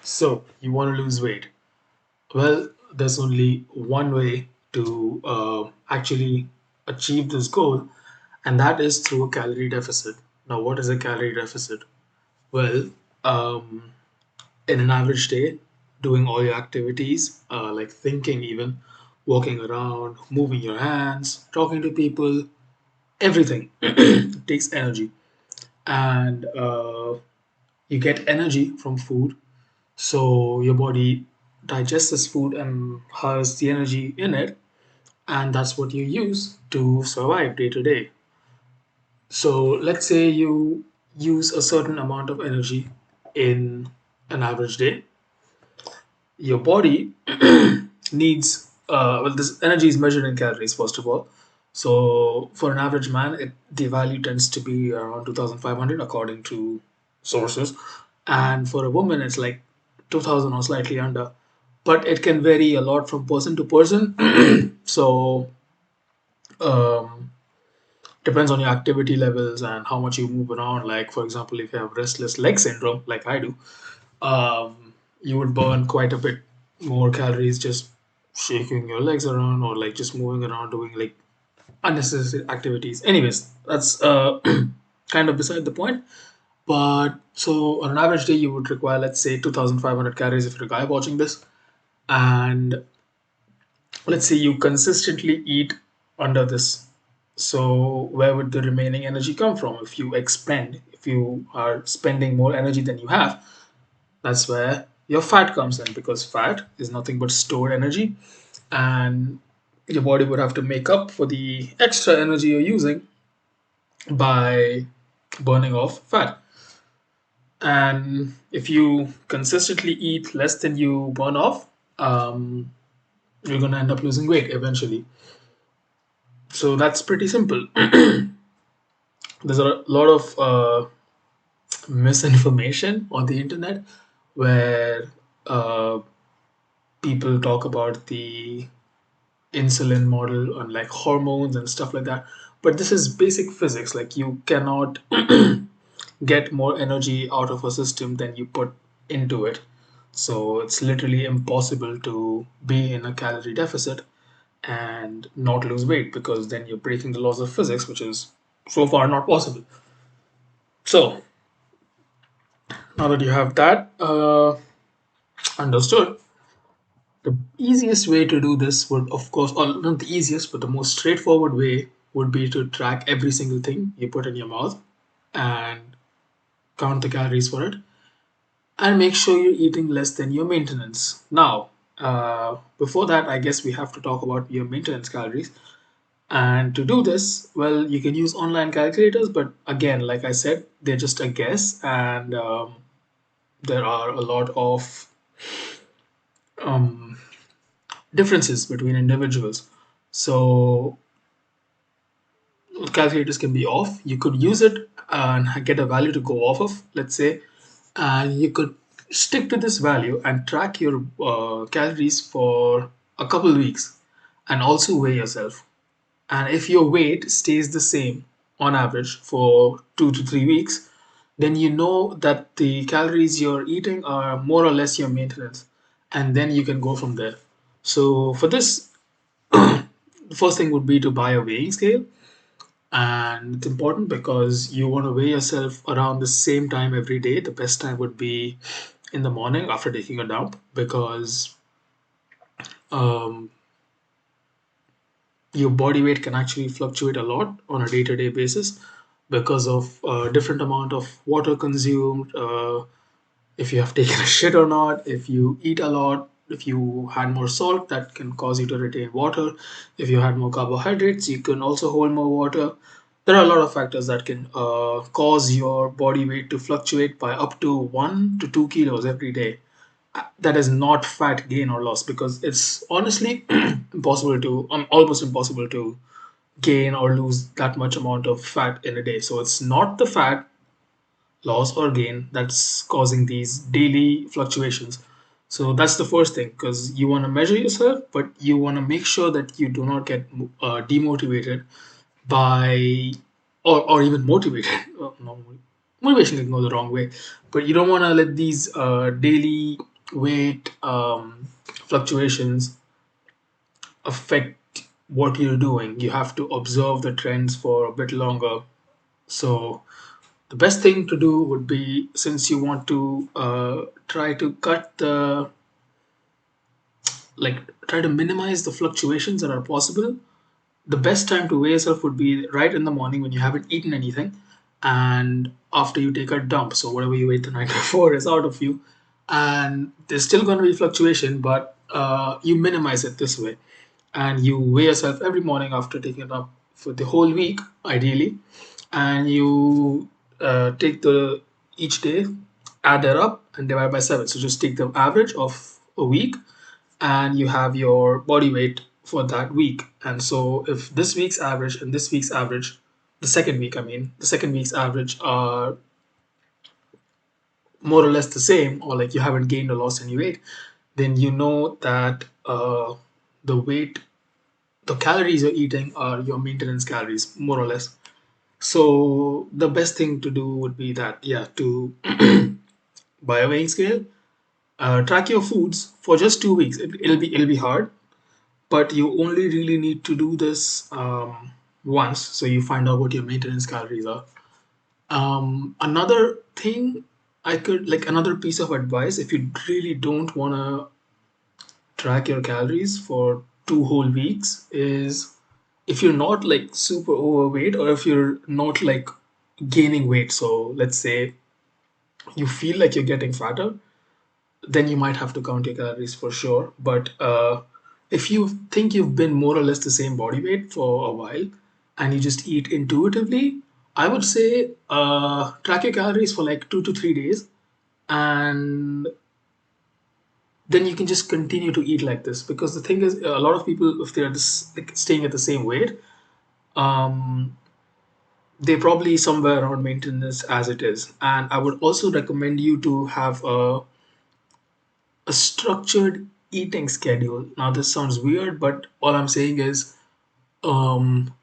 So, you want to lose weight? Well, there's only one way to actually achieve this goal, and that is through a calorie deficit. Now, what is a calorie deficit? Well, um, in an average day, doing all your activities, like thinking, even walking around, moving your hands, talking to people, everything takes energy. And you get energy from food. So your body digests this food and has the energy in it, and that's what you use to survive day to day. So let's say you use a certain amount of energy in an average day. Your body needs well, this energy is measured in calories first of all. So for an average man, the value tends to be around 2,500 according to sources, and for a woman it's like 2,000 or slightly under, but it can vary a lot from person to person. So um, depends on your activity levels and how much you move around. Like for example, if you have restless leg syndrome like I do, you would burn quite a bit more calories just shaking your legs around or like just moving around doing like unnecessary activities. Anyways, that's kind of beside the point. But so on an average day, you would require, let's say, 2,500 calories if you're a guy watching this. And let's say you consistently eat under this. So where would the remaining energy come from if you are spending more energy than you have? That's where your fat comes in, because fat is nothing but stored energy, and your body would have to make up for the extra energy you're using by burning off fat. And if you consistently eat less than you burn off, you're going to end up losing weight eventually. So that's pretty simple. There's a lot of misinformation on the internet where uh, people talk about the insulin model on like hormones and stuff like that. But this is basic physics. Like you cannot get more energy out of a system than you put into it. So it's literally impossible to be in a calorie deficit and not lose weight, because then you're breaking the laws of physics, which is so far not possible. So now that you have that understood, the easiest way to do this would, of course, or not the easiest, but the most straightforward way would be to track every single thing you put in your mouth and count the calories for it, and make sure you're eating less than your maintenance. Now, before that, I guess we have to talk about your maintenance calories. And to do this, well, you can use online calculators, but again, like I said, they're just a guess, and there are a lot of um, differences between individuals. So calculators can be off. You could use it and get a value to go off of, let's say, and you could stick to this value and track your calories for a couple of weeks and also weigh yourself. And if your weight stays the same on average for 2 to 3 weeks, then you know that the calories you're eating are more or less your maintenance. And then you can go from there. So for this, the first thing would be to buy a weighing scale, and it's important because you want to weigh yourself around the same time every day. The best time would be in the morning after taking a dump, because um, your body weight can actually fluctuate a lot on a day-to-day basis because of different amount of water consumed, if you have taken a shit or not, if you eat a lot, if you had more salt, that can cause you to retain water. If you had more carbohydrates, you can also hold more water. There are a lot of factors that can cause your body weight to fluctuate by up to 1 to 2 kilos every day. That is not fat gain or loss, because it's honestly impossible to, almost impossible to gain or lose that much amount of fat in a day. So it's not the fat loss or gain that's causing these daily fluctuations. So that's the first thing, because you want to measure yourself, but you want to make sure that you do not get demotivated by, or even motivated. No, motivation can go the wrong way, but you don't want to let these daily weight fluctuations affect what you're doing. You have to observe the trends for a bit longer. So the best thing to do would be, since you want to try to cut the like try to minimize the fluctuations that are possible, the best time to weigh yourself would be right in the morning when you haven't eaten anything and after you take a dump. So whatever you ate the night before is out of you, and there's still going to be fluctuation, but you minimize it this way. And you weigh yourself every morning after taking a dump for the whole week, ideally, and you take the each day, add that up, and divide by 7. So just take the average of a week and you have your body weight for that week. And so if this week's average and this week's average, the second week's average are more or less the same, or like you haven't gained or lost any weight, then you know that the weight, the calories you're eating are your maintenance calories, more or less. So the best thing to do would be that, yeah, to buy a weighing scale, track your foods for just 2 weeks. It'll be hard, but you only really need to do this once, so you find out what your maintenance calories are. Another thing I could like another piece of advice, if you really don't want to track your calories for 2 whole weeks, is if you're not like super overweight or if you're not like gaining weight. So let's say you feel like you're getting fatter, then you might have to count your calories for sure. But if you think you've been more or less the same body weight for a while and you just eat intuitively, I would say track your calories for like 2 to 3 days, and then you can just continue to eat like this. Because the thing is, a lot of people, if they're just like staying at the same weight, um, they're probably somewhere around maintenance as it is. And I would also recommend you to have a structured eating schedule. Now, this sounds weird, but all I'm saying is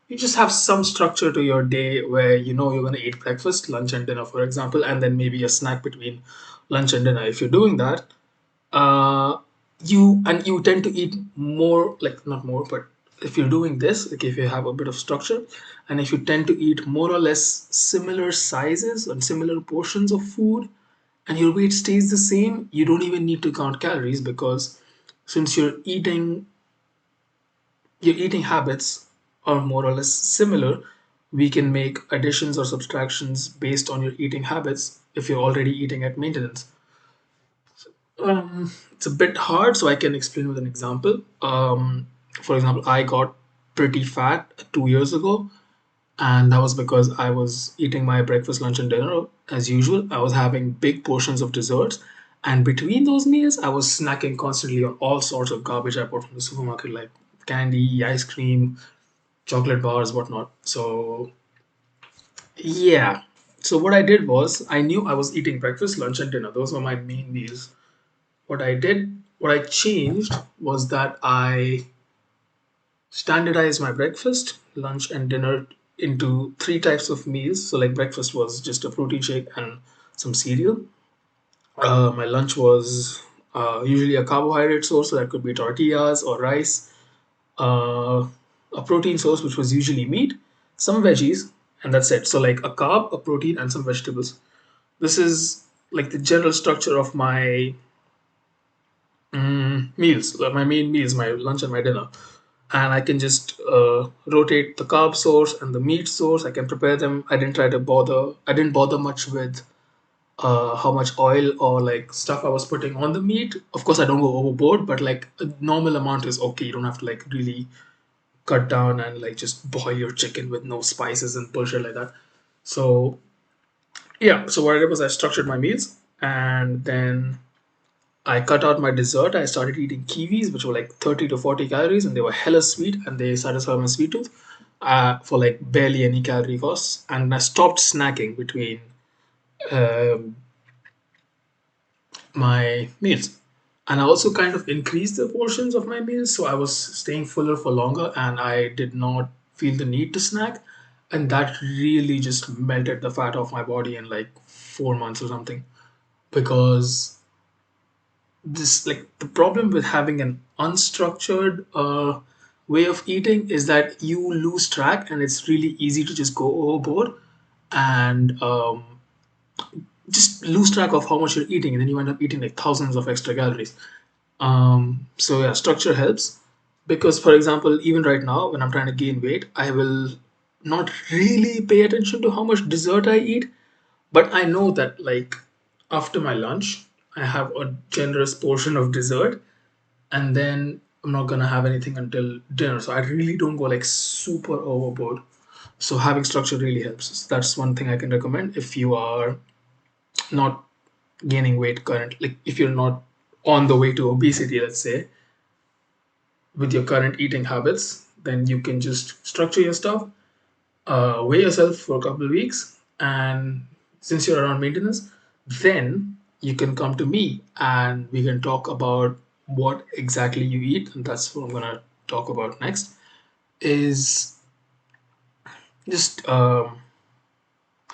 you just have some structure to your day where you know you're going to eat breakfast, lunch, and dinner, for example, and then maybe a snack between lunch and dinner. If you're doing that, uh, you tend to eat more, like not more, but if you're doing this, like if you have a bit of structure, and if you tend to eat more or less similar sizes and similar portions of food, and your weight stays the same, you don't even need to count calories, because since your eating habits are more or less similar, we can make additions or subtractions based on your eating habits if you're already eating at maintenance. It's a bit hard, so I can explain with an example. For example, I got pretty fat 2 years ago, and that was because I was eating my breakfast, lunch, and dinner as usual. I was having big portions of desserts, and between those meals, I was snacking constantly on all sorts of garbage I bought from the supermarket, like candy, ice cream, chocolate bars, whatnot. So, yeah. So, what I did was, I knew I was eating breakfast, lunch, and dinner. Those were my main meals. What I changed was that I standardized my breakfast, lunch, and dinner into three types of meals. So, like breakfast was just a protein shake and some cereal. My lunch was usually a carbohydrate source, so that could be tortillas or rice. Uh, a protein source, which was usually meat, some veggies, and that's it. So, like a carb, a protein, and some vegetables. This is like the general structure of my meals, my main meals, my lunch and my dinner. And I can just rotate the carb source and the meat source. I can prepare them. I didn't bother much with how much oil or like stuff I was putting on the meat. Of course, I don't go overboard, but like a normal amount is okay. You don't have to like really cut down and like just boil your chicken with no spices and bullshit like that. So yeah, so what I did was I structured my meals, and then I cut out my dessert. I started eating kiwis, which were like 30 to 40 calories, and they were hella sweet, and they satisfied my sweet tooth for like barely any calorie costs. And I stopped snacking between um, my meals. And I also kind of increased the portions of my meals, so I was staying fuller for longer, and I did not feel the need to snack. And that really just melted the fat off my body in like 4 months or something. Because this like the problem with having an unstructured way of eating is that you lose track, and it's really easy to just go overboard and just lose track of how much you're eating, and then you end up eating like thousands of extra calories. So yeah, structure helps because, for example, even right now when I'm trying to gain weight, I will not really pay attention to how much dessert I eat, but I know that like after my lunch, I have a generous portion of dessert, and then I'm not gonna have anything until dinner. So I really don't go like super overboard. So having structure really helps. So that's one thing I can recommend if you are not gaining weight current, like if you're not on the way to obesity, let's say, with your current eating habits, then you can just structure your stuff, weigh yourself for a couple of weeks, and since you're around maintenance, then you can come to me and we can talk about what exactly you eat. And that's what I'm gonna talk about next. Is just okay.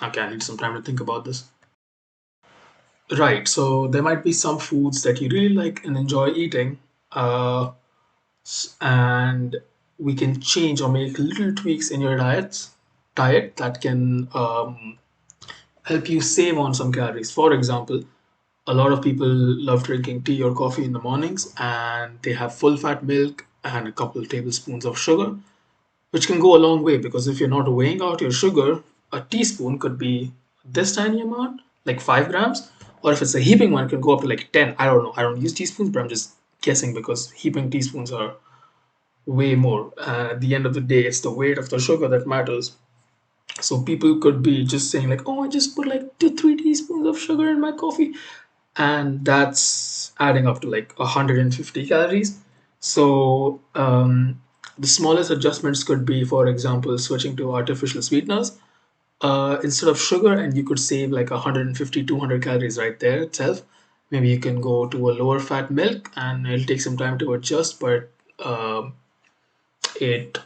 I need some time to think about this. Right. So there might be some foods that you really like and enjoy eating, and we can change or make little tweaks in your diet that can help you save on some calories. For example, a lot of people love drinking tea or coffee in the mornings, and they have full fat milk and a couple of tablespoons of sugar, which can go a long way because if you're not weighing out your sugar, a teaspoon could be this tiny amount, like 5 grams, or if it's a heaping one, it can go up to like 10. I don't know. I don't use teaspoons, but I'm just guessing because heaping teaspoons are way more. At the end of the day, it's the weight of the sugar that matters. So people could be just saying like, "Oh, I just put like 2 3 teaspoons of sugar in my coffee," and that's adding up to like 150 calories. So the smallest adjustments could be, for example, switching to artificial sweeteners instead of sugar, and you could save like 150 200 calories right there itself. Maybe you can go to a lower fat milk, and it'll take some time to adjust, but it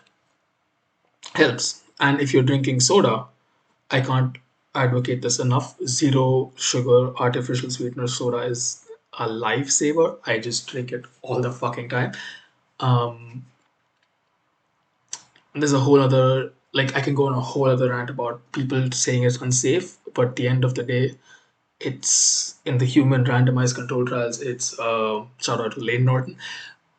helps. And if you're drinking soda, I can't advocate this enough. Zero sugar artificial sweetener soda is a lifesaver. I just drink it all the fucking time. Um, there's a whole other like I can go on a whole other rant about people saying it's unsafe, but at the end of the day, it's in the human randomized control trials. It's shout out to Lane Norton.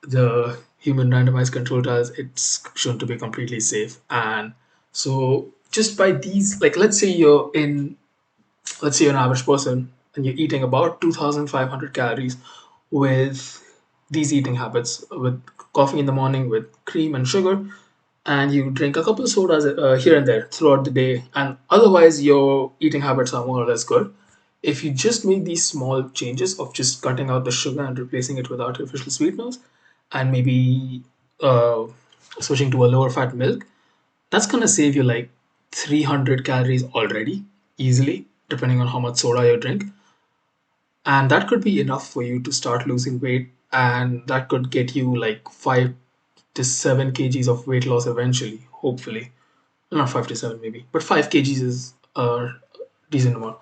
The human randomized control trials, it's shown to be completely safe. And so just by these, like let's say you're an average person and you're eating about 2,500 calories with these eating habits, with coffee in the morning with cream and sugar, and you drink a couple of sodas here and there throughout the day, and otherwise your eating habits are more or less good. If you just make these small changes of just cutting out the sugar and replacing it with artificial sweeteners, and maybe uh, switching to a lower fat milk, that's gonna save you like 300 calories already, easily, depending on how much soda you drink. And that could be enough for you to start losing weight, and that could get you like 5 to 7 kgs of weight loss eventually, hopefully. Not 5 to 7 maybe, but 5 kgs is a decent amount.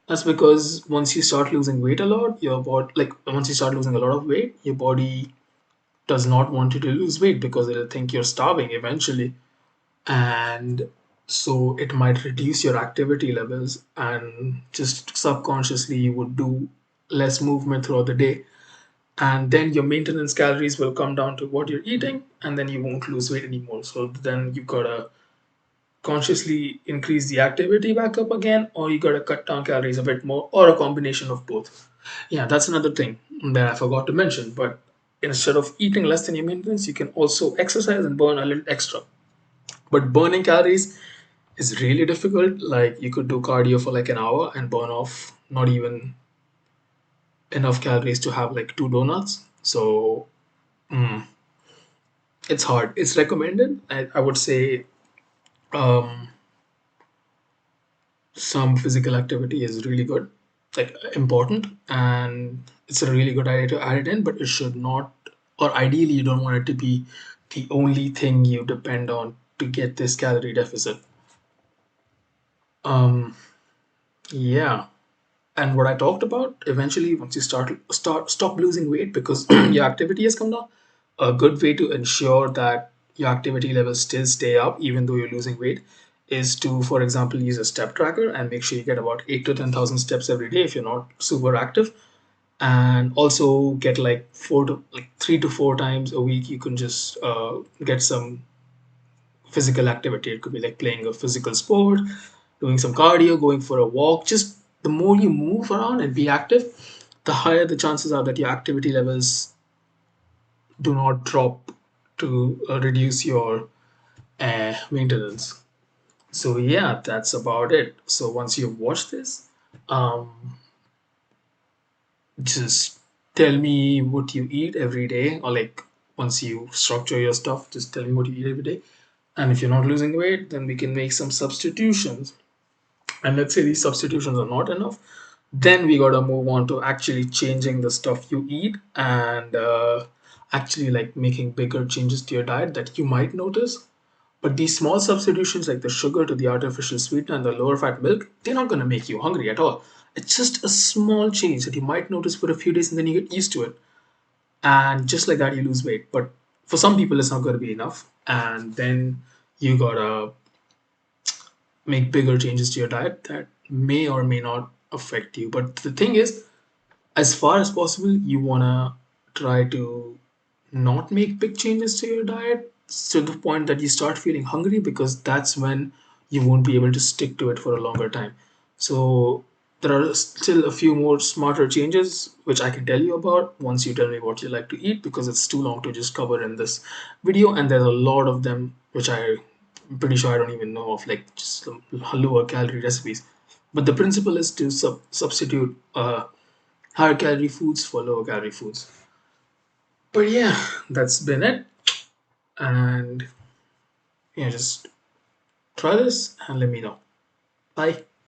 That's because once you start losing weight a lot, your body, like once you start losing a lot of weight, your body does not want you to lose weight because it'll think you're starving eventually, and so it might reduce your activity levels, and just subconsciously you would do less movement throughout the day, and then your maintenance calories will come down to what you're eating, and then you won't lose weight anymore. So then you gotta consciously increase the activity back up again, or you gotta cut down calories a bit more, or a combination of both. Yeah, that's another thing that I forgot to mention. But instead of eating less than your maintenance, you can also exercise and burn a little extra. But burning calories is really difficult. Like you could do cardio for like an hour and burn off not even enough calories to have like 2 donuts. So it's hard. It's recommended. I would say um, some physical activity is really good, like important, and it's a really good idea to add it in, but it should not, or ideally, you don't want it to be the only thing you depend on to get this calorie deficit. Um, yeah. And what I talked about, eventually, once you stop losing weight because your activity has come down, a good way to ensure that your activity levels still stay up even though you're losing weight is to, for example, use a step tracker and make sure you get about 8 to 10,000 steps every day if you're not super active, and also get like 3 to 4 times a week. You can just get some physical activity. It could be like playing a physical sport, doing some cardio, going for a walk. Just the more you move around and be active, the higher the chances are that your activity levels do not drop to reduce your maintenance. So yeah, that's about it. So once you've watched this, um, just tell me what you eat every day, or like once you structure your stuff, just tell me what you eat every day. And if you're not losing weight, then we can make some substitutions. And let's say these substitutions are not enough, then we gotta move on to actually changing the stuff you eat, and actually like making bigger changes to your diet that you might notice. But these small substitutions, like the sugar to the artificial sweetener and the lower fat milk, they're not gonna make you hungry at all. It's just a small change that you might notice for a few days and then you get used to it. And just like that, you lose weight. But for some people, it's not gonna be enough. And then you gotta make bigger changes to your diet that may or may not affect you. But the thing is, as far as possible, you want to try to not make big changes to your diet to the point that you start feeling hungry, because that's when you won't be able to stick to it for a longer time. So there are still a few more smarter changes which I can tell you about once you tell me what you like to eat, because it's too long to just cover in this video, and there's a lot of them which I'm pretty sure I don't even know of, like just some lower calorie recipes. But the principle is to substitute higher calorie foods for lower calorie foods. But yeah, that's been it. And yeah, just try this and let me know. Bye.